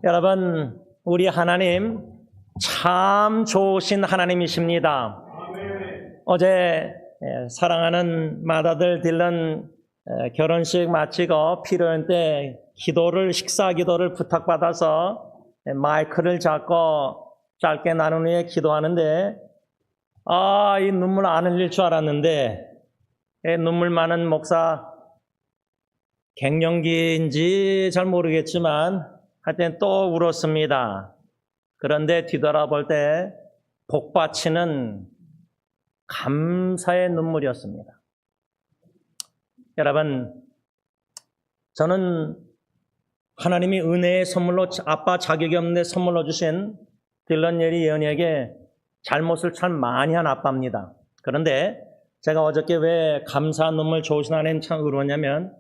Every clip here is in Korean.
여러분, 우리 하나님 참 좋으신 하나님이십니다. 어제 사랑하는 맏아들 딜런 결혼식 마치고 필요할 때 식사 기도를 부탁받아서 마이크를 잡고 짧게 나눈 후에 기도하는데 이 눈물 안 흘릴 줄 알았는데 눈물 많은 목사 갱년기인지 잘 모르겠지만 하여튼 또 울었습니다. 그런데 뒤돌아볼 때 복받치는 감사의 눈물이었습니다. 여러분, 저는 하나님이 은혜의 선물로 아빠 자격이 없는데 선물로 주신 딜런 예리 예언이에게 잘못을 참 많이 한 아빠입니다. 그런데 제가 어저께 왜 감사한 눈물 좋으신 하나님 참 울었냐면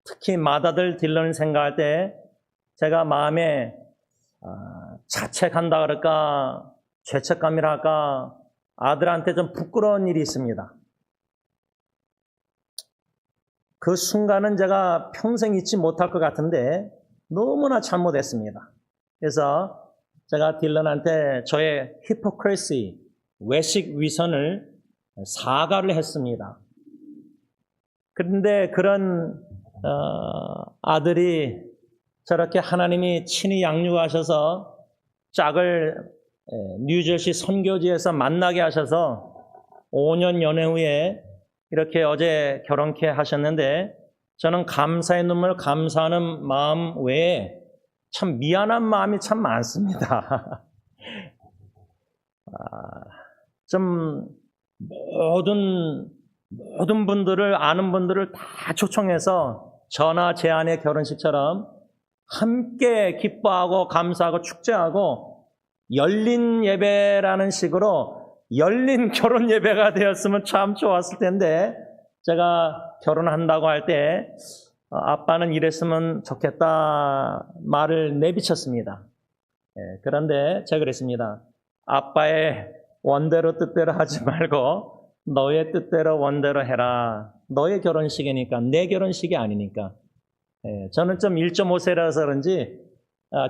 특히 맏아들 딜런을 생각할 때 제가 마음에 자책한다 그럴까 죄책감이라 할까 아들한테 좀 부끄러운 일이 있습니다. 그 순간은 제가 평생 잊지 못할 것 같은데 너무나 잘못했습니다. 그래서 제가 딜런한테 저의 히포크레시, 외식 위선을 사과를 했습니다. 그런데 그런 아들이 저렇게 하나님이 친히 양육하셔서 짝을 뉴저시 선교지에서 만나게 하셔서 5년 연애 후에 이렇게 어제 결혼케 하셨는데 저는 감사의 눈물, 감사하는 마음 외에 참 미안한 마음이 참 많습니다. 좀 모든 분들을 아는 분들을 다 초청해서 저나 제 아내 결혼식처럼 함께 기뻐하고 감사하고 축제하고 열린 예배라는 식으로 열린 결혼 예배가 되었으면 참 좋았을 텐데 제가 결혼한다고 할 때 아빠는 이랬으면 좋겠다 말을 내비쳤습니다. 그런데 제가 그랬습니다. 아빠의 원대로 뜻대로 하지 말고 너의 뜻대로 원대로 해라. 너의 결혼식이니까 내 결혼식이 아니니까. 저는 좀 1.5세라서 그런지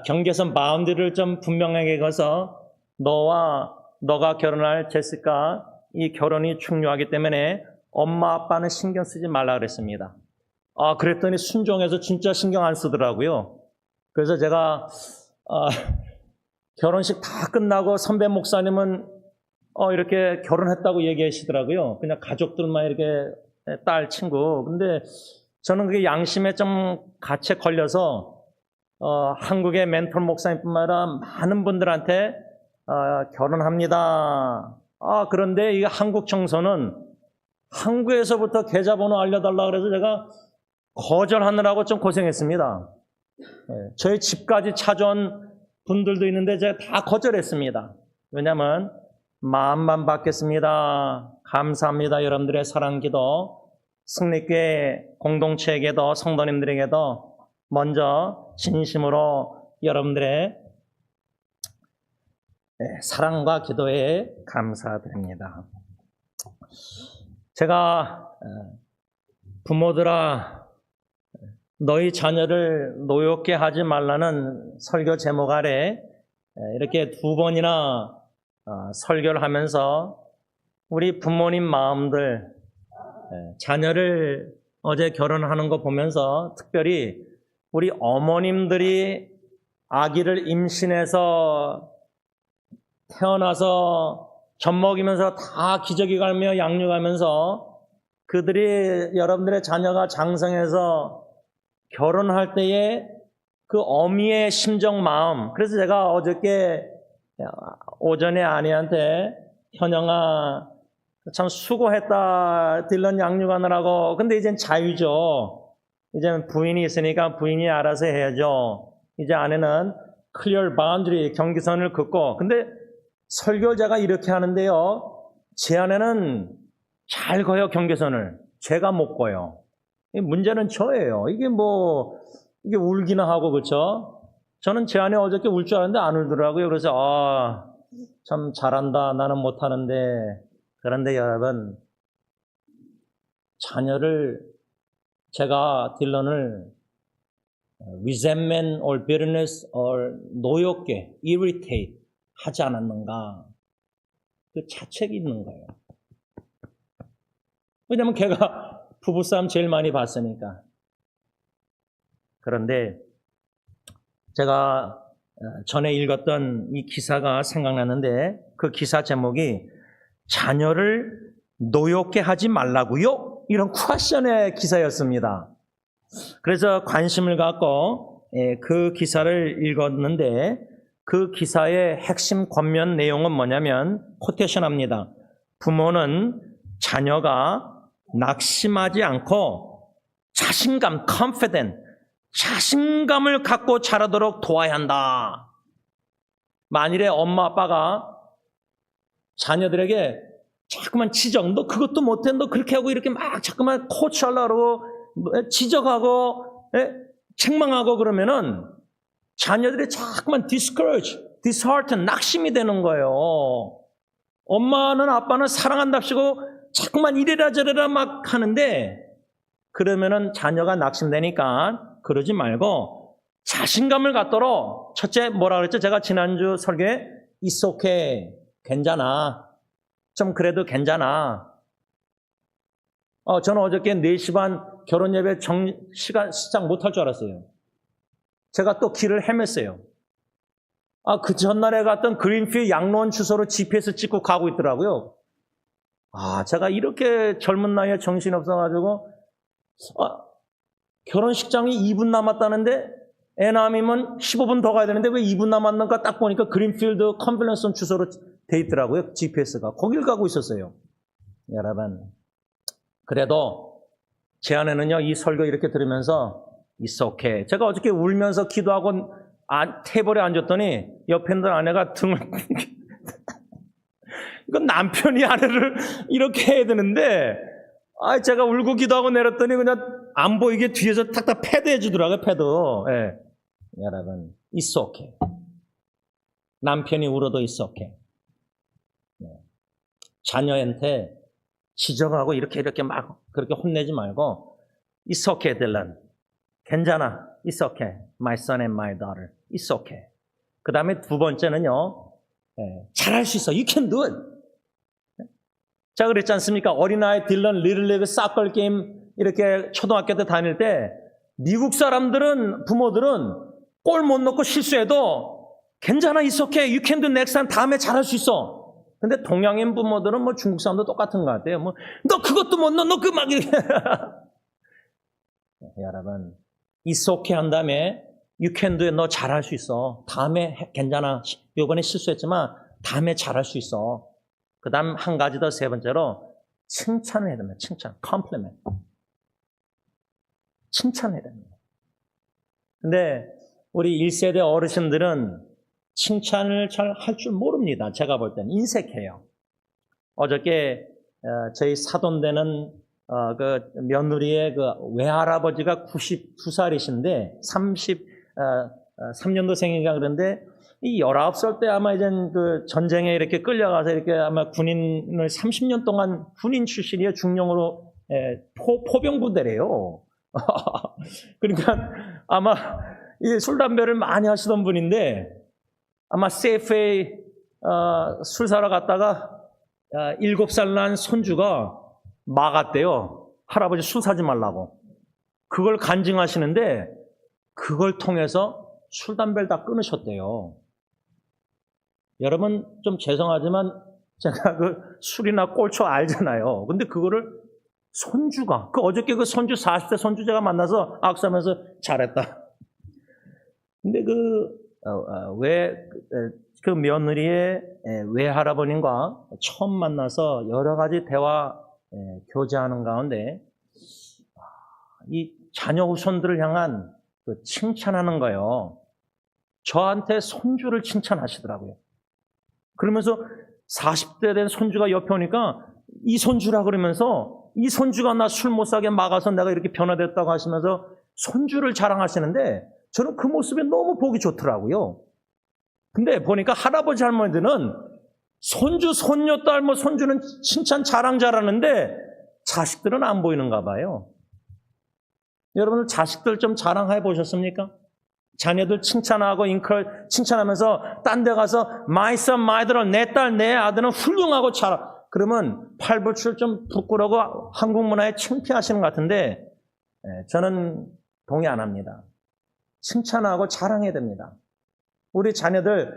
경계선 바운드를 좀 분명하게 거서 너가 결혼할 제시카 이 결혼이 중요하기 때문에 엄마 아빠는 신경 쓰지 말라 그랬습니다. 그랬더니 순종해서 진짜 신경 안 쓰더라고요. 그래서 제가 결혼식 다 끝나고 선배 목사님은 이렇게 결혼했다고 얘기하시더라고요. 그냥 가족들만 이렇게 딸 친구. 근데 저는 그게 양심에 좀 갇혀 걸려서 한국의 멘토 목사님뿐만 아니라 많은 분들한테 결혼합니다. 그런데 이 한국 청소는 한국에서부터 계좌번호 알려달라고 그래서 제가 거절하느라고 좀 고생했습니다. 저희 집까지 찾아온 분들도 있는데 제가 다 거절했습니다. 왜냐하면 마음만 받겠습니다. 감사합니다. 여러분들의 사랑 기도 승리교회 공동체에게도 성도님들에게도 먼저 진심으로 여러분들의 사랑과 기도에 감사드립니다. 제가 부모들아 너희 자녀를 노엽게 하지 말라는 설교 제목 아래 이렇게 2번이나 설교를 하면서 우리 부모님 마음들 자녀를 어제 결혼하는 거 보면서 특별히 우리 어머님들이 아기를 임신해서 태어나서 젖 먹이면서 다 기저귀 갈며 양육하면서 그들이 여러분들의 자녀가 장성해서 결혼할 때의 그 어미의 심정 마음. 그래서 제가 어저께 오전에 아내한테 현영아 참 수고했다 딜런 양육하느라고. 근데 이젠 자유죠. 이제는 부인이 있으니까 부인이 알아서 해야죠. 이제 아내는 클리어 바운드리 경계선을 긋고. 근데 설교자가 이렇게 하는데요. 제 아내는 잘 거요 경계선을. 제가 못 거요. 문제는 저예요. 이게 울기나 하고 그렇죠. 저는 제 아내 어저께 울 줄 알았는데 안 울더라고요. 그래서 참 잘한다. 나는 못하는데. 그런데 여러분 자녀를 제가 딜런을 resentment or bitterness or 노엽게, irritate 하지 않았는가. 그 자책이 있는 거예요. 왜냐면 걔가 부부싸움 제일 많이 봤으니까. 그런데 제가 전에 읽었던 이 기사가 생각나는데 그 기사 제목이 자녀를 노엽게 하지 말라고요? 이런 퀘션의 기사였습니다. 그래서 관심을 갖고 그 기사를 읽었는데 그 기사의 핵심 권면 내용은 뭐냐면 코테이션합니다. 부모는 자녀가 낙심하지 않고 자신감, confident, 자신감을 갖고 자라도록 도와야 한다. 만일에 엄마 아빠가 자녀들에게 자꾸만 지적, 너 그것도 못해, 너 그렇게 하고 이렇게 막 자꾸만 코치하려고 지적하고 책망하고 그러면은 자녀들이 자꾸만 discourage, dishearten, 낙심이 되는 거예요. 엄마는 아빠는 사랑한답시고 자꾸만 이래라 저래라 막 하는데 그러면은 자녀가 낙심되니까 그러지 말고 자신감을 갖도록 첫째 뭐라 그랬죠? 제가 지난주 설교에 It's okay, 괜찮아. 좀 그래도 괜찮아. 저는 어저께 4시 반 결혼 예배 시작 못할 줄 알았어요. 제가 또 길을 헤맸어요. 그 전날에 갔던 그린필 양로원 주소로 GPS 찍고 가고 있더라고요. 제가 이렇게 젊은 나이에 정신이 없어가지고, 결혼식장이 2분 남았다는데, 애 낳으면 15분 더 가야 되는데 왜 2분 남았는가 딱 보니까 그린필드 컨빌런스 주소로 돼 있더라고요. GPS가. 거길 가고 있었어요. 여러분. 그래도 제 안에는요, 이 설교 이렇게 들으면서, It's okay. 제가 어저께 울면서 기도하고 테이블에 앉았더니 옆에 있는 아내가 등을 이건 남편이 아내를 이렇게 해야 되는데 제가 울고 기도하고 내렸더니 그냥 안 보이게 뒤에서 탁탁 패드 해주더라고요. 패드. 예. 여러분, It's okay. 남편이 울어도 It's okay. 자녀한테 지적하고 이렇게 막 그렇게 혼내지 말고 It's okay, Dylan. 괜찮아. It's okay. My son and my daughter. It's okay. 그 다음에 두 번째는요. 잘할 수 있어. You can do it. 제가 그랬지 않습니까? 어린아이 딜런 리틀리그 사커 게임 이렇게 초등학교 때 다닐 때 미국 사람들은 부모들은 골 못 넣고 실수해도 괜찮아. It's okay. You can do next time. 다음에 잘할 수 있어. 근데 동양인 부모들은 뭐 중국 사람도 똑같은 것 같아요. 뭐 너 그것도 못 넣어. 너 그 막 이렇게. 여러분. It's okay 한 다음에 You can do it. 너 잘할 수 있어. 다음에 괜찮아. 이번에 실수했지만 다음에 잘할 수 있어. 그 다음 한 가지 더 세 번째로 칭찬을 해야 됩니다. 칭찬. compliment. 칭찬해야 됩니다. 근데 우리 1세대 어르신들은 칭찬을 잘 할 줄 모릅니다. 제가 볼 때는 인색해요. 어저께 저희 사돈되는 그 며느리의 그 외할아버지가 92살이신데 3년도생인가 그런데 이 19살 때 아마 이제 그 전쟁에 이렇게 끌려가서 이렇게 아마 군인을 30년 동안 군인 출신이에요. 중령으로 포병부대래요. 그러니까 아마 이 술 담배를 많이 하시던 분인데 아마 세이프에 술 사러 갔다가 7살 난 손주가 막았대요. 할아버지 술 사지 말라고. 그걸 간증하시는데 그걸 통해서 술, 담배를 다 끊으셨대요. 여러분 좀 죄송하지만 제가 그 술이나 꼴초 알잖아요. 근데 그거를 손주가, 어저께 그 손주 40대 손주 제가 만나서 악수하면서 잘했다. 근데 그 며느리의 외할아버님과 처음 만나서 여러 가지 대화 교제하는 가운데 이 자녀 후손들을 향한 그 칭찬하는 거예요. 저한테 손주를 칭찬하시더라고요. 그러면서 40대 된 손주가 옆에 오니까 이 손주라 그러면서 이 손주가 나 술 못 사게 막아서 내가 이렇게 변화됐다고 하시면서 손주를 자랑하시는데 저는 그 모습이 너무 보기 좋더라고요. 근데 보니까 할아버지 할머니들은 손주, 손녀, 딸, 손주는 칭찬 자랑 잘하는데 자식들은 안 보이는가 봐요. 여러분들 자식들 좀 자랑해 보셨습니까? 자녀들 칭찬하고 칭찬하면서 딴 데 가서 my son, my daughter, 내 딸, 내 아들은 훌륭하고 그러면 팔불출 좀 부끄러워 한국 문화에 창피하시는 것 같은데 저는 동의 안 합니다. 칭찬하고 자랑해야 됩니다. 우리 자녀들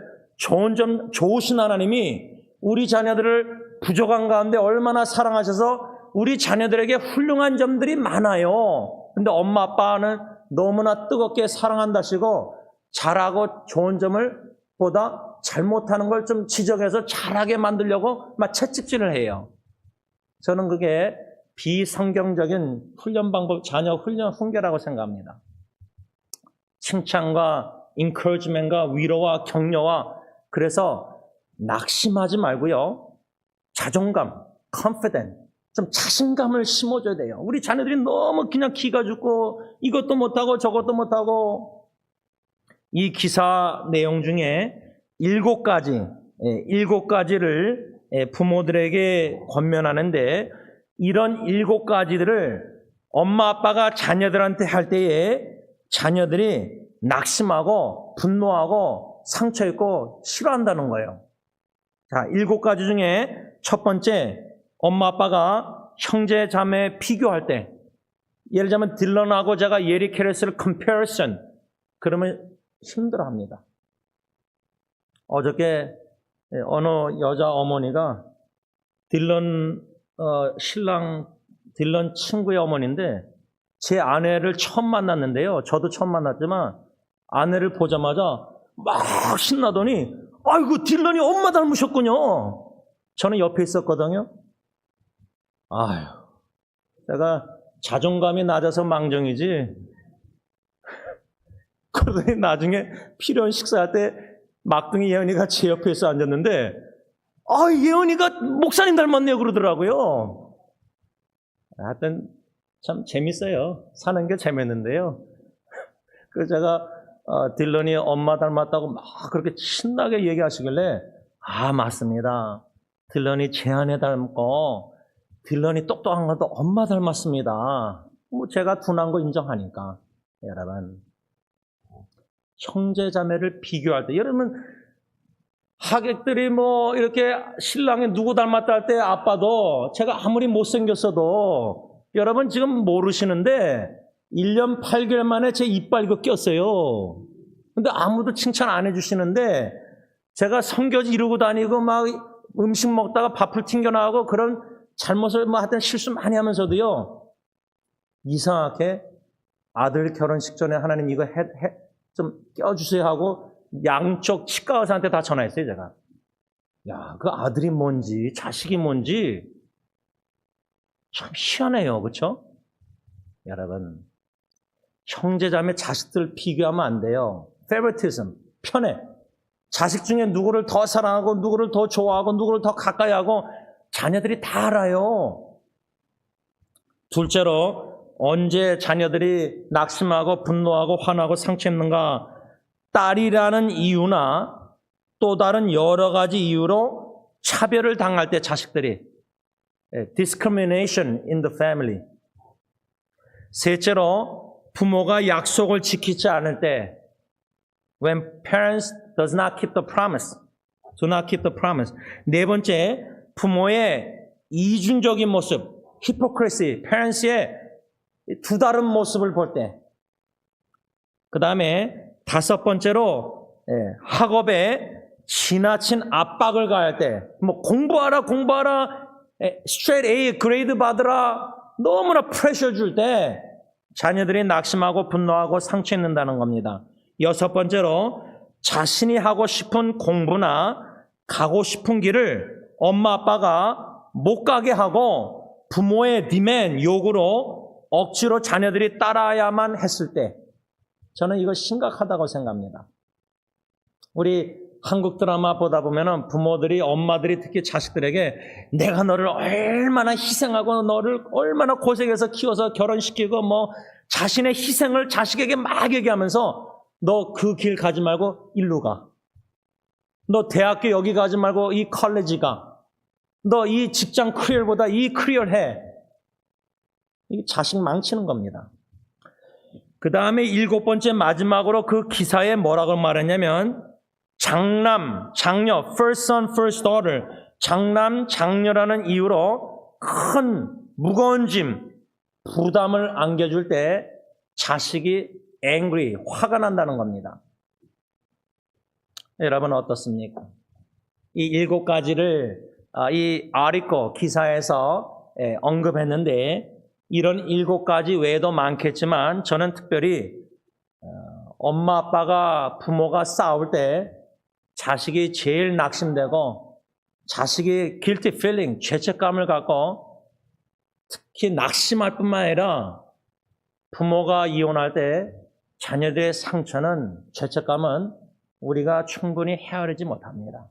좋으신 하나님이 우리 자녀들을 부족한 가운데 얼마나 사랑하셔서 우리 자녀들에게 훌륭한 점들이 많아요. 근데 엄마 아빠는 너무나 뜨겁게 사랑한다시고 잘하고 좋은 점을 보다 잘못하는 걸 좀 지적해서 잘하게 만들려고 막 채찍질을 해요. 저는 그게 비성경적인 훈련 방법, 자녀 훈련 훈계라고 생각합니다. 칭찬과 encouragement과 위로와 격려와 그래서 낙심하지 말고요. 자존감, confidence, 좀 자신감을 심어줘야 돼요. 우리 자녀들이 너무 그냥 기가 죽고 이것도 못하고 저것도 못하고 이 기사 내용 중에 7가지를 부모들에게 권면하는데 이런 7가지들을 엄마 아빠가 자녀들한테 할 때에 자녀들이 낙심하고 분노하고 상처 있고 싫어한다는 거예요. 자, 7가지 중에 첫 번째, 엄마 아빠가 형제 자매 비교할 때, 예를 들자면 딜런하고 제가 예리 캐러스를 comparison, 그러면 힘들어합니다. 어저께 어느 여자 어머니가 신랑 딜런 친구의 어머니인데 제 아내를 처음 만났는데요. 저도 처음 만났지만 아내를 보자마자 막 신나더니 아이고 딜런이 엄마 닮으셨군요. 저는 옆에 있었거든요. 아유, 제가 자존감이 낮아서 망정이지. 그러더니 나중에 필요한 식사할 때 막둥이 예언이가 제 옆에서 앉았는데 예언이가 목사님 닮았네요 그러더라고요. 하여튼 참 재밌어요. 사는 게 재밌는데요. 그래서 제가 딜런이 엄마 닮았다고 막 그렇게 신나게 얘기하시길래 맞습니다. 딜런이 제 아내 닮고 딜런이 똑똑한 것도 엄마 닮았습니다. 제가 둔한 거 인정하니까. 여러분, 형제 자매를 비교할 때 여러분 하객들이 이렇게 신랑이 누구 닮았다 할 때 아빠도 제가 아무리 못생겼어도 여러분 지금 모르시는데 1년 8개월 만에 제 이빨 이거 꼈어요. 근데 아무도 칭찬 안 해주시는데 제가 성교지 이루고 다니고 막 음식 먹다가 밥을 튕겨나가고 그런 잘못을 하여튼 실수 많이 하면서도요. 이상하게 아들 결혼식 전에 하나님 이거 좀 껴주세요 하고 양쪽 치과 의사한테 다 전화했어요, 제가. 야, 그 아들이 뭔지, 자식이 뭔지 참 희한해요, 그렇죠? 여러분, 형제자매 자식들 비교하면 안 돼요. favoritism, 편해. 자식 중에 누구를 더 사랑하고 누구를 더 좋아하고 누구를 더 가까이 하고 자녀들이 다 알아요. 둘째로 언제 자녀들이 낙심하고 분노하고 화나고 상처 입는가? 딸이라는 이유나 또 다른 여러 가지 이유로 차별을 당할 때 자식들이 discrimination in the family. 셋째로 부모가 약속을 지키지 않을 때 when parents does not keep the promise, do not keep the promise. 네 번째, 부모의 이중적인 모습, hypocrisy, parents의 두 다른 모습을 볼 때. 그 다음에 다섯 번째로 학업에 지나친 압박을 가할 때, 공부하라, straight A 그레이드 받으라, 너무나 프레셔 줄 때 자녀들이 낙심하고 분노하고 상처 입는다는 겁니다. 여섯 번째로 자신이 하고 싶은 공부나 가고 싶은 길을 엄마 아빠가 못 가게 하고 부모의 디맨, 요구로 억지로 자녀들이 따라야만 했을 때 저는 이거 심각하다고 생각합니다. 우리 한국 드라마 보다 보면은 부모들이, 엄마들이 특히 자식들에게 내가 너를 얼마나 희생하고 너를 얼마나 고생해서 키워서 결혼시키고 자신의 희생을 자식에게 막 얘기하면서 너 그 길 가지 말고 일로 가. 너 대학교 여기 가지 말고 이 컬리지 가. 너 이 직장 커리어보다 이 커리어 해. 이 자식 망치는 겁니다. 그 다음에 7번째 마지막으로 그 기사에 뭐라고 말했냐면 장녀, first son, first daughter, 장남, 장녀라는 이유로 큰 무거운 짐, 부담을 안겨줄 때 자식이 angry, 화가 난다는 겁니다. 여러분 어떻습니까? 이 7가지를 이 아리코 기사에서 언급했는데 이런 7가지 외에도 많겠지만 저는 특별히 엄마 아빠가 부모가 싸울 때 자식이 제일 낙심되고 자식이 guilty feeling, 죄책감을 갖고 특히 낙심할 뿐만 아니라 부모가 이혼할 때 자녀들의 상처는, 죄책감은 우리가 충분히 헤아리지 못합니다.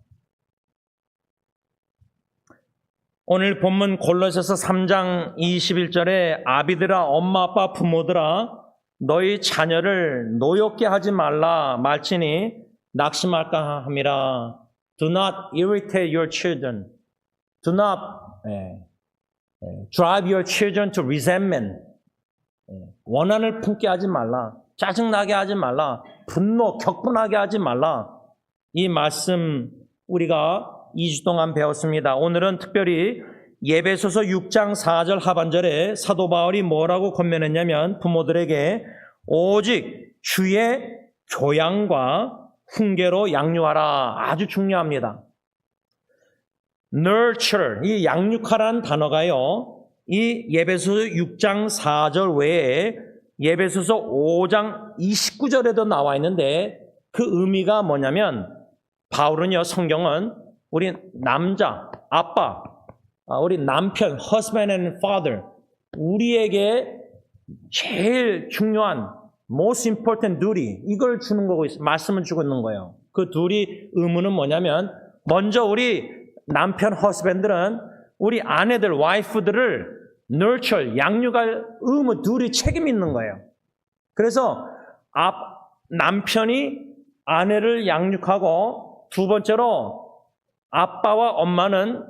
오늘 본문 골로새서 3장 21절에 아비들아, 엄마 아빠 부모들아, 너희 자녀를 노엽게 하지 말라 말지니 낙심할까 함이라. Do not irritate your children. Do not drive your children to resentment. 원한을 품게 하지 말라. 짜증나게 하지 말라. 분노, 격분하게 하지 말라. 이 말씀 우리가 2주 동안 배웠습니다. 오늘은 특별히 에베소서 6장 4절 하반절에 사도 바울이 뭐라고 권면했냐면 부모들에게 오직 주의 교양과 훈계로 양육하라. 아주 중요합니다. nurture, 이 양육하라는 단어가요, 이 에베소서 6장 4절 외에 에베소서 5장 29절에도 나와 있는데 그 의미가 뭐냐면 바울은요, 성경은 우리 남자, 아빠, 우리 남편, husband and father, 우리에게 제일 중요한 most important duty, 이걸 주는 거고 말씀을 주고 있는 거예요. 그 둘이 의무는 뭐냐면 먼저 우리 남편, husband들은 우리 아내들, wife들을 nurture, 양육할 의무, 둘이 책임 있는 거예요. 그래서 남편이 아내를 양육하고 두 번째로 아빠와 엄마는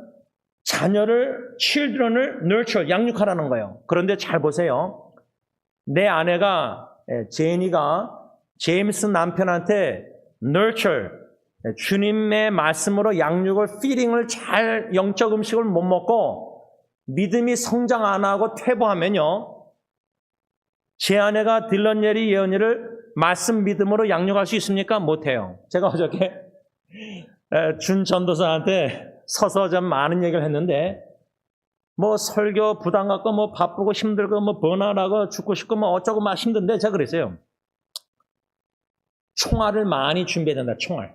자녀를, children을 nurture, 양육하라는 거예요. 그런데 잘 보세요. 내 아내가, 제니가 제임스 남편한테 nurture, 주님의 말씀으로 양육을, feeding을 잘, 영적 음식을 못 먹고 믿음이 성장 안 하고 퇴보하면요, 제 아내가 딜런 예리 예언이를 말씀 믿음으로 양육할 수 있습니까? 못해요. 제가 어저께 준 전도사한테 서서 좀 많은 얘기를 했는데 뭐 설교 부담 갖고 뭐 바쁘고 힘들고 뭐 번화하고 죽고 싶고 뭐 어쩌고 막 힘든데 제가 그랬어요. 총알을 많이 준비해야 된다. 총알.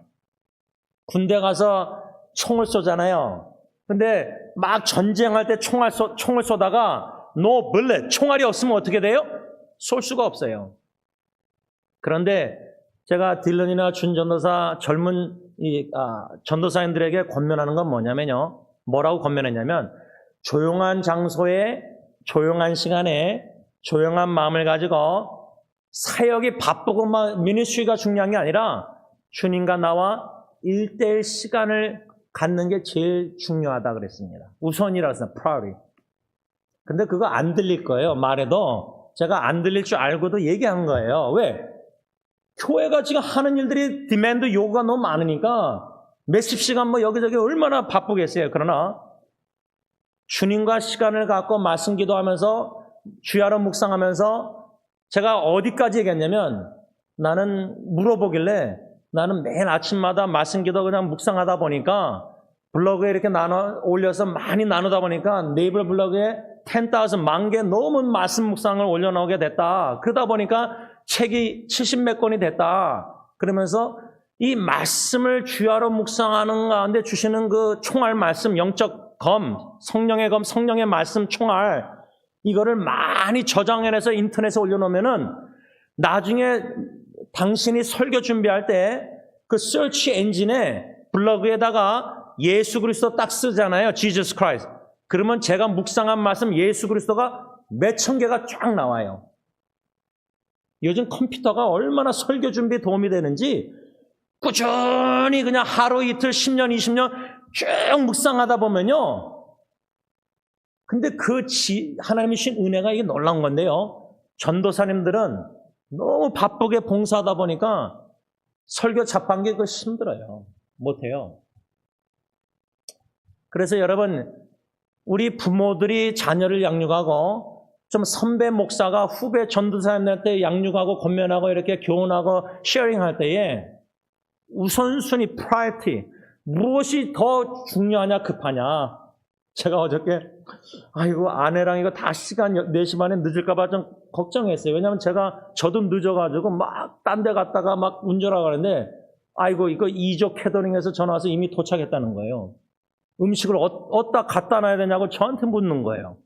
군대 가서 총을 쏘잖아요. 근데 막 전쟁할 때 총을 쏘다가 no bullet, 총알이 없으면 어떻게 돼요? 쏠 수가 없어요. 그런데 제가 딜런이나 준 전도사, 젊은 전도사님들에게 권면하는 건 뭐냐면요. 뭐라고 권면했냐면 조용한 장소에, 조용한 시간에, 조용한 마음을 가지고 사역이 바쁘고 막 미니스트리가 중요한 게 아니라 주님과 나와 1대1 시간을 갖는 게 제일 중요하다 그랬습니다. 우선이라서 priority. 근데 그거 안 들릴 거예요. 말해도 제가 안 들릴 줄 알고도 얘기한 거예요. 왜? 교회가 지금 하는 일들이 디맨드 요구가 너무 많으니까 몇십 시간 뭐 여기저기 얼마나 바쁘겠어요. 그러나 주님과 시간을 갖고 말씀 기도하면서 주야로 묵상하면서 제가 어디까지 얘기했냐면 나는 물어보길래 나는 매일 아침마다 말씀 기도 그냥 묵상하다 보니까 블로그에 이렇게 올려서 많이 나누다 보니까 네이버 블로그에 10,000 만 개 넘은 말씀 묵상을 올려놓게 됐다. 그러다 보니까 책이 70몇 권이 됐다. 그러면서 이 말씀을 주야로 묵상하는 가운데 주시는 그 총알 말씀, 영적 검, 성령의 검, 성령의 말씀 총알, 이거를 많이 저장해내서 인터넷에 올려놓으면은 나중에 당신이 설교 준비할 때 그 서치 엔진에 블로그에다가 예수 그리스도 딱 쓰잖아요. Jesus Christ. 그러면 제가 묵상한 말씀 예수 그리스도가 몇천 개가 쫙 나와요. 요즘 컴퓨터가 얼마나 설교 준비에 도움이 되는지 꾸준히 그냥 하루 이틀 10년 20년 쭉 묵상하다 보면요. 근데 하나님이 주신 은혜가 이게 놀라운 건데요. 전도사님들은 너무 바쁘게 봉사하다 보니까 설교 자판기 그거 힘들어요. 못해요. 그래서 여러분, 우리 부모들이 자녀를 양육하고 좀 선배 목사가 후배 전도사님한테 양육하고 권면하고 이렇게 교훈하고 쉐어링할 때에 우선순위, 프라이어티, 무엇이 더 중요하냐 급하냐. 제가 어저께 아이고 아내랑 이거 다 시간 4시 반에 늦을까 봐 좀 걱정했어요. 왜냐하면 저도 늦어가지고 막 딴 데 갔다가 막 운전하고 가는데 아이고 이거 2조 캐더링에서 전화 와서 이미 도착했다는 거예요. 음식을 어디다 갖다 놔야 되냐고 저한테 묻는 거예요.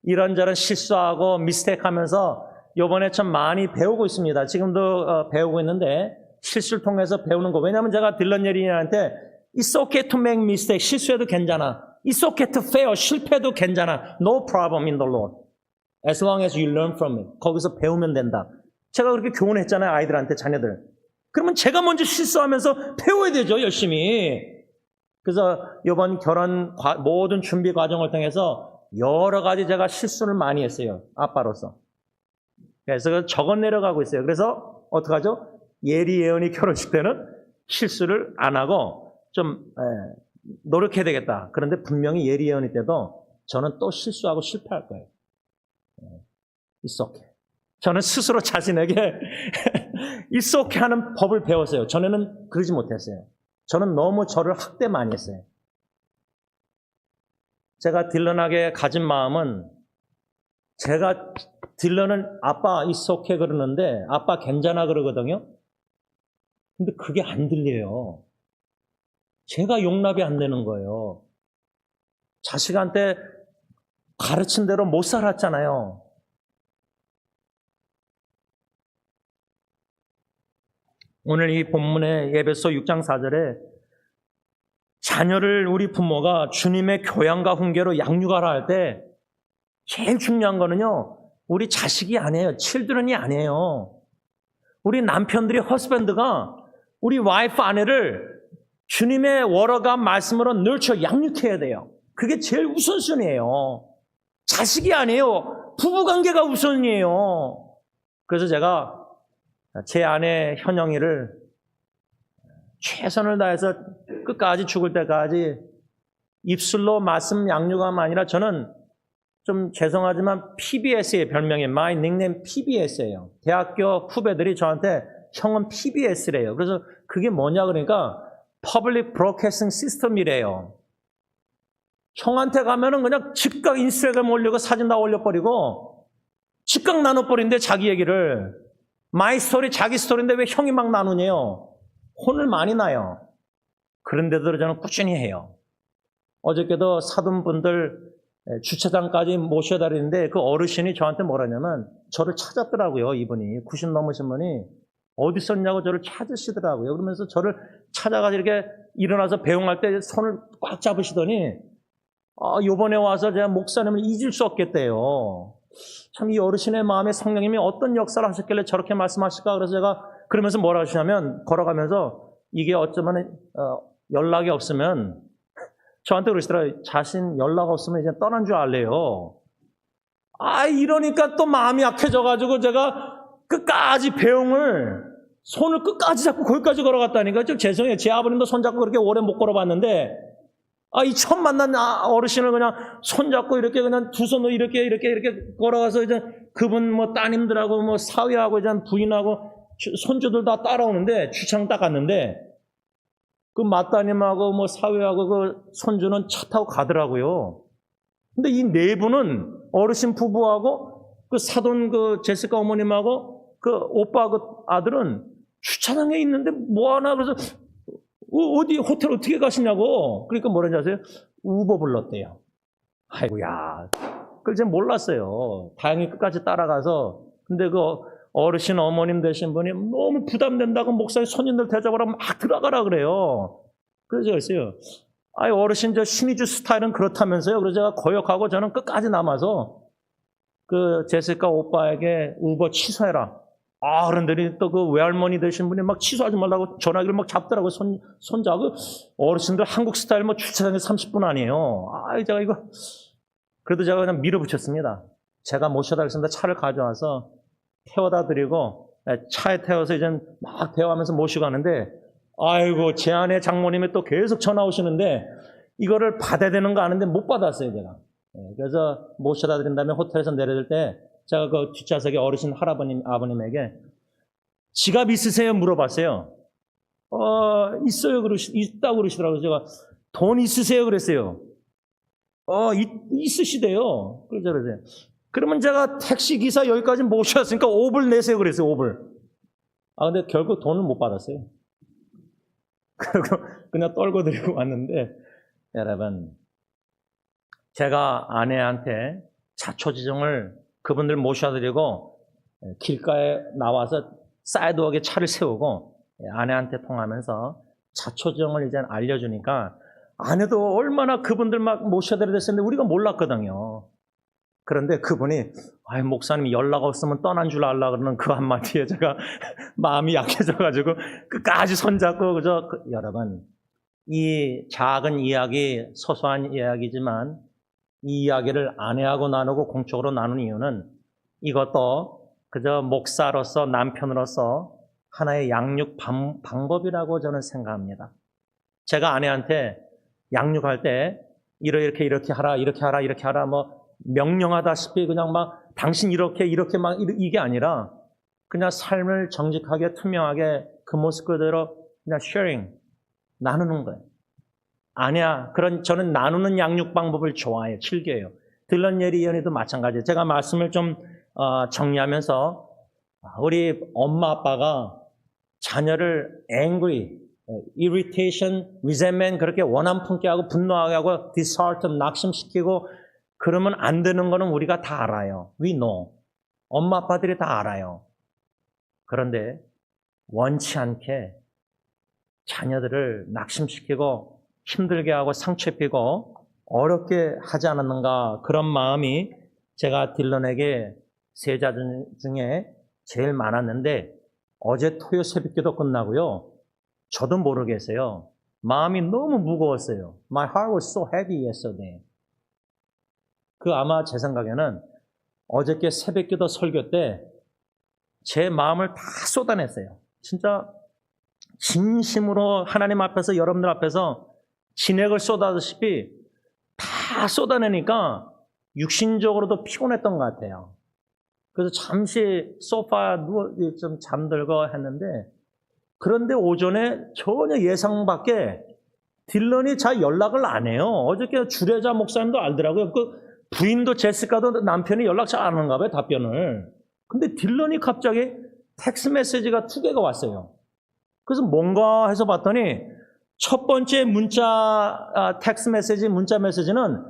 이런저런 실수하고 미스테이크하면서 이번에 참 많이 배우고 있습니다. 지금도 배우고 있는데 실수를 통해서 배우는 거. 왜냐하면 제가 딜런 예린이한테 It's okay to make mistake. 실수해도 괜찮아. It's okay to fail. 실패도 괜찮아. No problem in the Lord. As long as you learn from it. 거기서 배우면 된다. 제가 그렇게 교훈했잖아요. 아이들한테, 자녀들. 그러면 제가 먼저 실수하면서 배워야 되죠. 열심히. 그래서 이번 결혼 모든 준비 과정을 통해서 여러 가지 제가 실수를 많이 했어요. 아빠로서. 그래서 적어 내려가고 있어요. 그래서 어떡하죠? 예리 예언이 결혼식 때는 실수를 안 하고 좀 노력해야 되겠다. 그런데 분명히 예리 예언이 때도 저는 또 실수하고 실패할 거예요. It's okay. 저는 스스로 자신에게 It's okay 하는 법을 배웠어요. 전에는 그러지 못했어요. 저는 너무 저를 학대 많이 했어요. 제가 딜런에게 가진 마음은 제가 딜런은 아빠 It's okay 그러는데 아빠 괜찮아 그러거든요. 근데 그게 안 들려요. 제가 용납이 안 되는 거예요. 자식한테 가르친 대로 못 살았잖아요. 오늘 이 본문의 에베소 6장 4절에 자녀를 우리 부모가 주님의 교양과 훈계로 양육하라 할 때 제일 중요한 거는요. 우리 자식이 아니에요. children이 아니에요. 우리 남편들이 husband가 우리 와이프 아내를 주님의 워러가 말씀으로 nurture, 양육해야 돼요. 그게 제일 우선순위예요. 자식이 아니에요. 부부관계가 우선이에요. 그래서 제가 제 아내 현영이를 최선을 다해서 끝까지 죽을 때까지 입술로 말씀 양육함 아니라 저는 좀 죄송하지만 PBS의 별명이 my nickname PBS예요. 대학교 후배들이 저한테 형은 PBS래요. 그래서 그게 뭐냐 그러니까 Public Broadcasting System이래요. 형한테 가면은 그냥 즉각 인스타그램 올리고 사진 다 올려버리고 즉각 나눠버린대 자기 얘기를. 마이 스토리 자기 스토리인데 왜 형이 막 나누냐요. 혼을 많이 나요. 그런데도 저는 꾸준히 해요. 어저께도 사돈분들 주차장까지 모셔다 드리는데 그 어르신이 저한테 뭐라냐면 저를 찾았더라고요. 이분이 90 넘으신 분이 어디 있었냐고 저를 찾으시더라고요. 그러면서 저를 찾아가지고 이렇게 일어나서 배웅할 때 손을 꽉 잡으시더니 요번에 와서 제가 목사님을 잊을 수 없겠대요. 참 이 어르신의 마음에 성령님이 어떤 역사를 하셨길래 저렇게 말씀하실까. 그래서 제가 그러면서 뭐라 하시냐면 걸어가면서 이게 어쩌면 연락이 없으면 저한테 그러시더라고요. 자신 연락 없으면 이제 떠난 줄 알래요. 이러니까 또 마음이 약해져가지고 제가 끝까지 배웅을 손을 끝까지 잡고 거기까지 걸어갔다니까. 좀 죄송해요. 제 아버님도 손잡고 그렇게 오래 못 걸어봤는데 이 처음 만난 어르신을 그냥 손잡고 이렇게 그냥 두 손으로 이렇게 걸어가서 이제 그분 뭐 따님들하고 뭐 사위하고 이제 부인하고 손주들 다 따라오는데 주차장 딱 갔는데 그 맏따님하고 뭐 사위하고 그 손주는 차 타고 가더라고요. 근데 이 네 분은 어르신 부부하고 그 사돈 그 제시카 어머님하고 그 오빠 그 아들은 주차장에 있는데 뭐 하나 그래서 어디 호텔 어떻게 가시냐고. 그러니까 뭐라는지 아세요? 우버 불렀대요. 아이고야. 그걸 제가 몰랐어요. 다행히 끝까지 따라가서. 근데 그 어르신 어머님 되신 분이 너무 부담된다고 목사님 손님들 대접하라 막 들어가라 그래요. 그래서 그랬어요. 어르신 저 신의주 스타일은 그렇다면서요. 그래서 제가 거역하고 저는 끝까지 남아서 그 제시카 오빠에게 우버 취소해라. 그런데 또 그 외할머니 되신 분이 막 취소하지 말라고 전화기를 막 잡더라고요. 손잡고. 어르신들 한국 스타일 뭐 주차장에 30분 아니에요. 제가 이거. 그래도 제가 그냥 밀어붙였습니다. 제가 모셔다 겠습니다. 차를 가져와서 태워다 드리고 차에 태워서 이제 막 대화하면서 모시고 가는데 아이고 제 아내 장모님이 또 계속 전화 오시는데 이거를 받아야 되는 거 아는데 못 받았어요 제가. 그래서 모셔다 드린 다음에 호텔에서 내려들 때 제가 그 뒷좌석에 어르신 아버님에게 지갑 있으세요? 물어봤어요. 있어요. 있다고 그러시더라고요. 제가 돈 있으세요? 그랬어요. 있으시대요. 그러세요. 그러면 제가 택시기사 여기까지 모셨으니까 5불 내세요. 그랬어요. 5불. 근데 결국 돈을 못 받았어요. 그리고 그냥 떨고 드리고 왔는데, 여러분, 제가 아내한테 자초지종을 그분들 모셔드리고 길가에 나와서 사이드웍에 차를 세우고 아내한테 통하면서 자초지종을 이제 알려주니까 아내도 얼마나 그분들 막 모셔드려야 됐었는데 우리가 몰랐거든요. 그런데 그분이 목사님이 연락 없으면 떠난 줄 알라 그러는 그 한마디에 제가 마음이 약해져가지고 끝까지 손잡고 여러분 이 작은 이야기 소소한 이야기지만 이 이야기를 아내하고 나누고 공적으로 나눈 이유는 이것도 그저 목사로서 남편으로서 하나의 양육 방법이라고 저는 생각합니다. 제가 아내한테 양육할 때 이렇게 하라 뭐 명령하다시피 그냥 막 당신 이렇게 막 이게 아니라 그냥 삶을 정직하게 투명하게 그 모습 그대로 그냥 sharing 나누는 거예요. 아니야. 저는 나누는 양육 방법을 좋아해요. 즐겨요. 딜런 예리 연희도 마찬가지예요. 제가 말씀을 좀 정리하면서 우리 엄마 아빠가 자녀를 angry, irritation, resentment 그렇게 원한 품게 하고 분노하게 하고 dishearten, 낙심시키고 그러면 안 되는 거는 우리가 다 알아요. We know. 엄마 아빠들이 다 알아요. 그런데 원치 않게 자녀들을 낙심시키고 힘들게 하고 상처 입히고 어렵게 하지 않았는가 그런 마음이 제가 딜런에게 세자 중에 제일 많았는데 어제 토요 새벽기도 끝나고요. 저도 모르겠어요. 마음이 너무 무거웠어요. My heart was so heavy yesterday. 아마 제 생각에는 어저께 새벽기도 설교 때 제 마음을 다 쏟아냈어요. 진짜 진심으로 하나님 앞에서 여러분들 앞에서 진액을 쏟아다시피 다 쏟아내니까 육신적으로도 피곤했던 것 같아요. 그래서 잠시 소파에 누워 좀 잠들고 했는데 그런데 오전에 전혀 예상 밖에 딜런이 잘 연락을 안 해요. 어저께 주례자 목사님도 알더라고요. 부인도 제시카도 남편이 연락 잘 안 하는가 봐요, 답변을. 근데 딜런이 갑자기 텍스트 메시지가 2개가 왔어요. 그래서 뭔가 해서 봤더니 첫 번째 텍스트 메시지, 문자 메시지는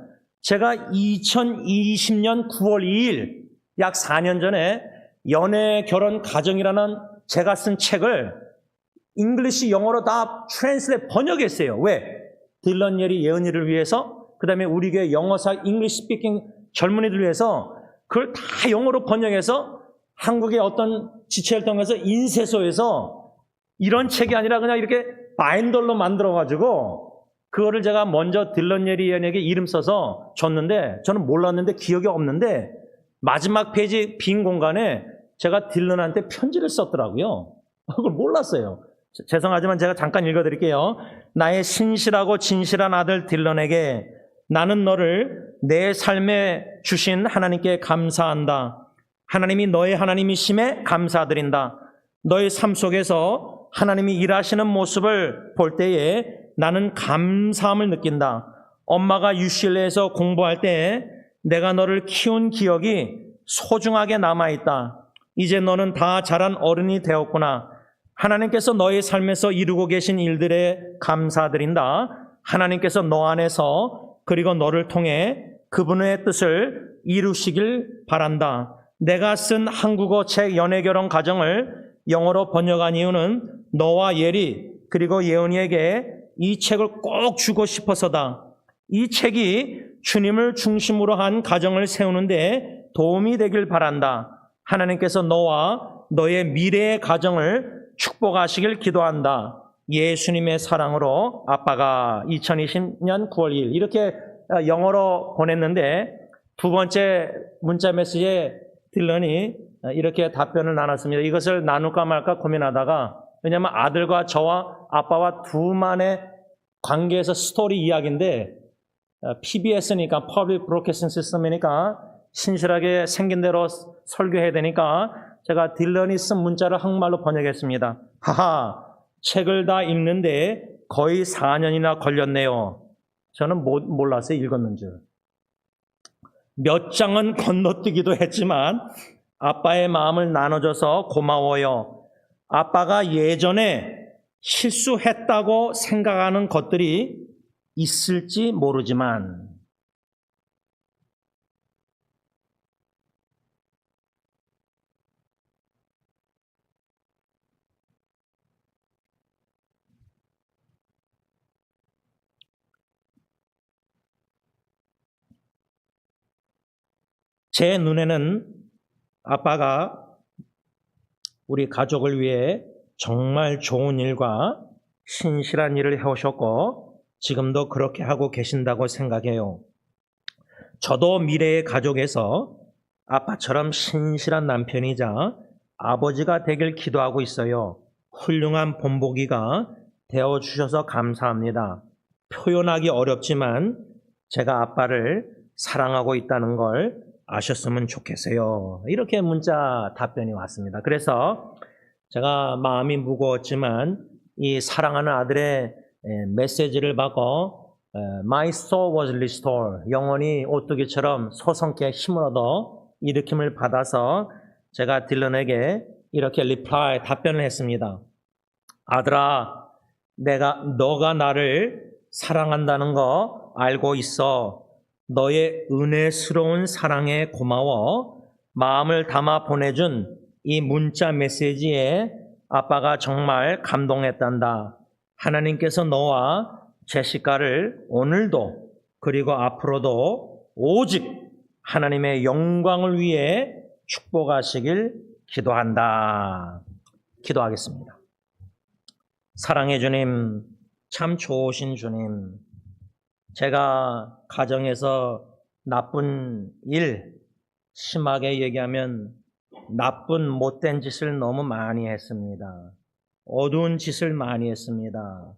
제가 2020년 9월 2일, 약 4년 전에 연애, 결혼, 가정이라는 제가 쓴 책을 잉글리시 영어로 다 트랜스레이트 번역했어요. 왜? 딜런 예리 예언이를 위해서, 그 다음에 우리 교회 영어사 잉글리시 스피킹 젊은이들 위해서 그걸 다 영어로 번역해서 한국의 어떤 지체를 통해서 인쇄소에서 이런 책이 아니라 그냥 이렇게 바인더로 만들어가지고 그거를 제가 먼저 딜런 예리 예언에게 이름 써서 줬는데 저는 몰랐는데 기억이 없는데 마지막 페이지 빈 공간에 제가 딜런한테 편지를 썼더라고요. 그걸 몰랐어요. 죄송하지만 제가 잠깐 읽어드릴게요. 나의 신실하고 진실한 아들 딜런에게 나는 너를 내 삶에 주신 하나님께 감사한다. 하나님이 너의 하나님이심에 감사드린다. 너의 삶 속에서 하나님이 일하시는 모습을 볼 때에 나는 감사함을 느낀다. 엄마가 UCLA에서 공부할 때 내가 너를 키운 기억이 소중하게 남아있다. 이제 너는 다 자란 어른이 되었구나. 하나님께서 너의 삶에서 이루고 계신 일들에 감사드린다. 하나님께서 너 안에서 그리고 너를 통해 그분의 뜻을 이루시길 바란다. 내가 쓴 한국어 책 연애결혼 가정을 영어로 번역한 이유는 너와 예리 그리고 예언이에게 이 책을 꼭 주고 싶어서다. 이 책이 주님을 중심으로 한 가정을 세우는데 도움이 되길 바란다. 하나님께서 너와 너의 미래의 가정을 축복하시길 기도한다. 예수님의 사랑으로 아빠가 2020년 9월 2일 이렇게 영어로 보냈는데 두 번째 문자 메시지에 딜런이 이렇게 답변을 나눴습니다. 이것을 나눌까 말까 고민하다가, 왜냐하면 아들과 저와 아빠와 둘만의 관계에서 스토리 이야기인데, PBS니까 Public Broadcasting System이니까 신실하게 생긴 대로 설교해야 되니까 제가 딜런이 쓴 문자를 한국말로 번역했습니다. 하하, 책을 다 읽는데 거의 4년이나 걸렸네요. 저는 몰랐어요. 읽었는 줄. 몇 장은 건너뛰기도 했지만 아빠의 마음을 나눠줘서 고마워요. 아빠가 예전에 실수했다고 생각하는 것들이 있을지 모르지만 제 눈에는 아빠가 우리 가족을 위해 정말 좋은 일과 신실한 일을 해오셨고 지금도 그렇게 하고 계신다고 생각해요. 저도 미래의 가족에서 아빠처럼 신실한 남편이자 아버지가 되길 기도하고 있어요. 훌륭한 본보기가 되어주셔서 감사합니다. 표현하기 어렵지만 제가 아빠를 사랑하고 있다는 걸 아셨으면 좋겠어요. 이렇게 문자 답변이 왔습니다. 그래서 제가 마음이 무거웠지만 이 사랑하는 아들의 메시지를 받고 My soul was restored. 영혼이 오뚜기처럼 소성케 힘을 얻어 일으킴을 받아서 제가 딜런에게 이렇게 리플라이 답변을 했습니다. 아들아, 너가 나를 사랑한다는 거 알고 있어. 너의 은혜스러운 사랑에 고마워. 마음을 담아 보내준 이 문자 메시지에 아빠가 정말 감동했단다. 하나님께서 너와 제시카를 오늘도 그리고 앞으로도 오직 하나님의 영광을 위해 축복하시길 기도한다. 기도하겠습니다. 사랑의 주님, 참 좋으신 주님, 제가 가정에서 나쁜 일, 심하게 얘기하면 나쁜 못된 짓을 너무 많이 했습니다. 어두운 짓을 많이 했습니다.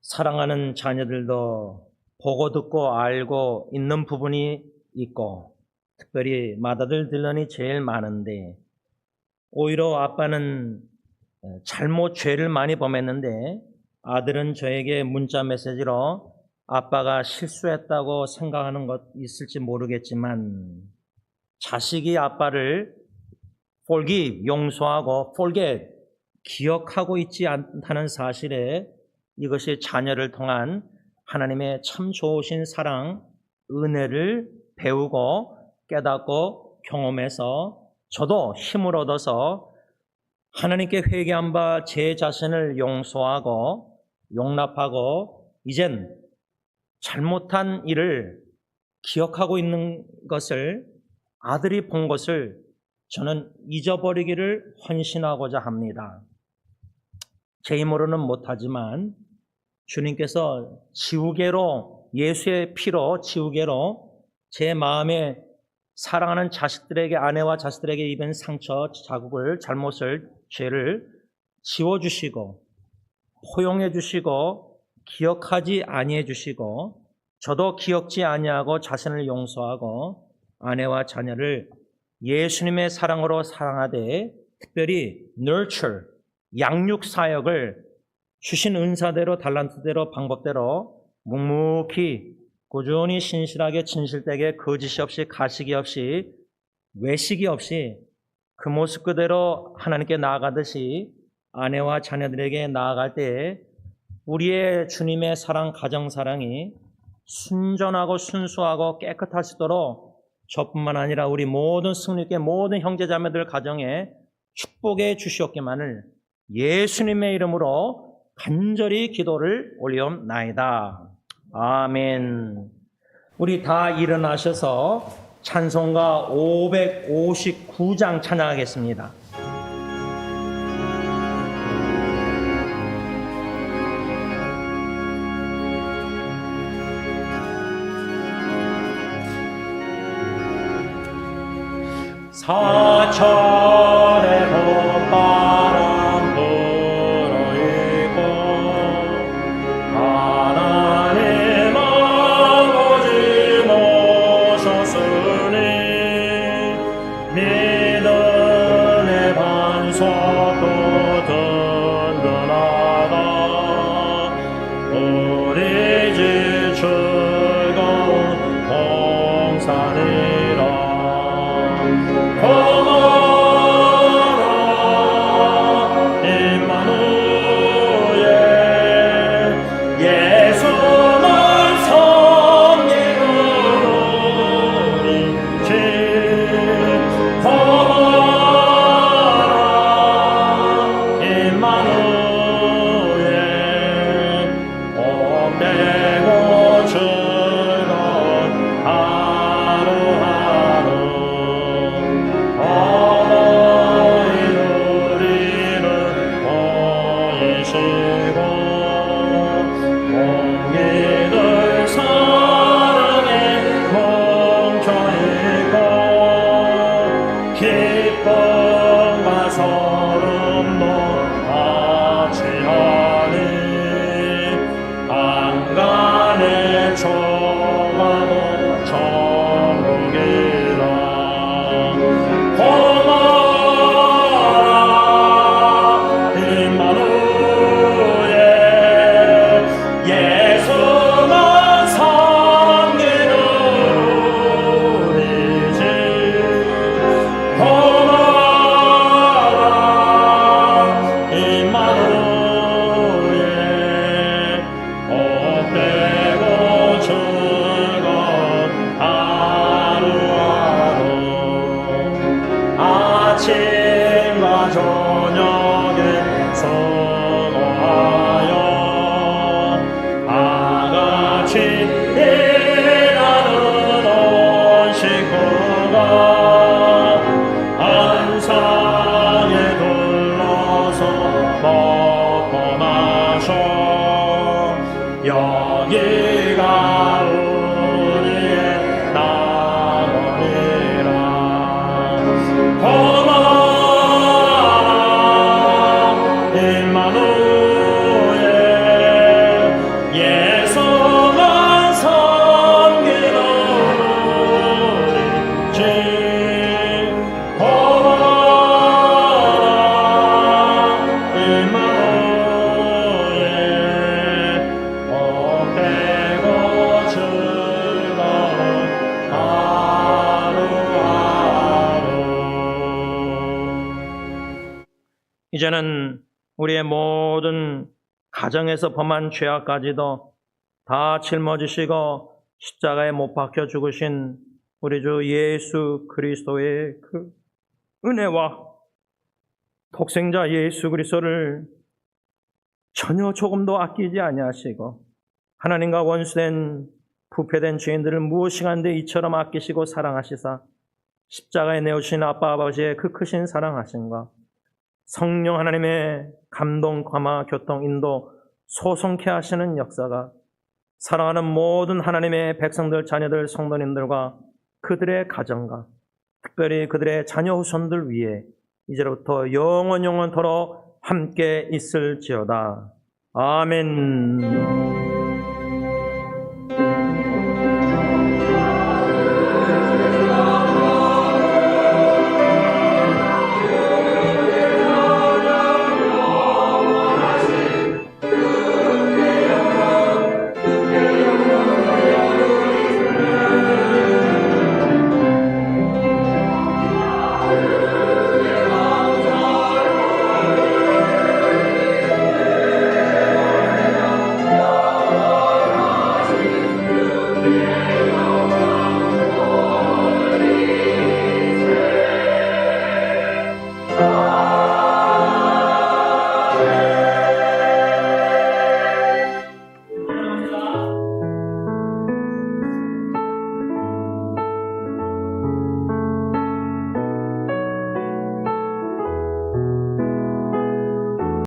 사랑하는 자녀들도 보고 듣고 알고 있는 부분이 있고 특별히 맏아들 딜런이 제일 많은데 오히려 아빠는 잘못 죄를 많이 범했는데 아들은 저에게 문자 메시지로 아빠가 실수했다고 생각하는 것 있을지 모르겠지만 자식이 아빠를 forgive, 용서하고 forget, 기억하고 있지 않다는 사실에 이것이 자녀를 통한 하나님의 참 좋으신 사랑, 은혜를 배우고 깨닫고 경험해서 저도 힘을 얻어서 하나님께 회개한 바 제 자신을 용서하고 용납하고 이젠 잘못한 일을 기억하고 있는 것을 아들이 본 것을 저는 잊어버리기를 헌신하고자 합니다. 제 힘으로는 못하지만 주님께서 지우개로 예수의 피로 지우개로 제 마음에 사랑하는 자식들에게 아내와 자식들에게 입은 상처, 자국을, 잘못을, 죄를 지워주시고 포용해 주시고 기억하지 아니해 주시고 저도 기억지 아니하고 자신을 용서하고 아내와 자녀를 예수님의 사랑으로 사랑하되 특별히 nurture, 양육 사역을 주신 은사대로 달란트대로 방법대로 묵묵히 꾸준히 신실하게 진실되게 거짓이 없이 가식이 없이 외식이 없이 그 모습 그대로 하나님께 나아가듯이 아내와 자녀들에게 나아갈 때 우리의 주님의 사랑, 가정사랑이 순전하고 순수하고 깨끗하시도록 저뿐만 아니라 우리 모든 승리께 모든 형제자매들 가정에 축복해 주시옵기만을 예수님의 이름으로 간절히 기도를 올리옵나이다. 아멘. 우리 다 일어나셔서 찬송가 559장 찬양하겠습니다. 사천의 봄바람 불어있고 하나님 아버지 모셨으니 믿음의 반석도 든든하다. 우리 집 즐거운 봉산이라. 고마라 임마누엘 예수만 섬기는 우리 집. 고마라 임마누엘 복되고 즐거운 하루하루. 어머니 우리를 보이시고 공기들 사랑에 뭉쳐있고 기쁨과 서름도 같이 하니 안간의 조화도 천국이라. 고마라 임마누엘 예수만 섬기는 우리 집. 고마라 임마누엘 복되고 즐거운 하루하루. 아침과 저녁에 수고하여 다같이 일하는 온 식구가 안상에 둘러서 먹고 마셔. 여기가 우리의 낙원이라. 고마라 임마누엘 예수만 섬기는 우리 집. 고마라 임마누엘 복되고 즐거운 하루하루. 이제는 우리의 모든 가정에서 범한 죄악까지도 다 짊어지시고 십자가에 못 박혀 죽으신 우리 주 예수 그리스도의 그 은혜와 독생자 예수 그리스도를 전혀 조금도 아끼지 아니하시고 하나님과 원수된 부패된 죄인들을 무엇이간데 이처럼 아끼시고 사랑하시사 십자가에 내어주신 아빠 아버지의 그 크신 사랑하심과 성령 하나님의 감동, 감화, 교통, 인도, 소송케 하시는 역사가 사랑하는 모든 하나님의 백성들, 자녀들, 성도님들과 그들의 가정과 특별히 그들의 자녀 후손들 위에 이제부터 영원토록 함께 있을지어다. 아멘.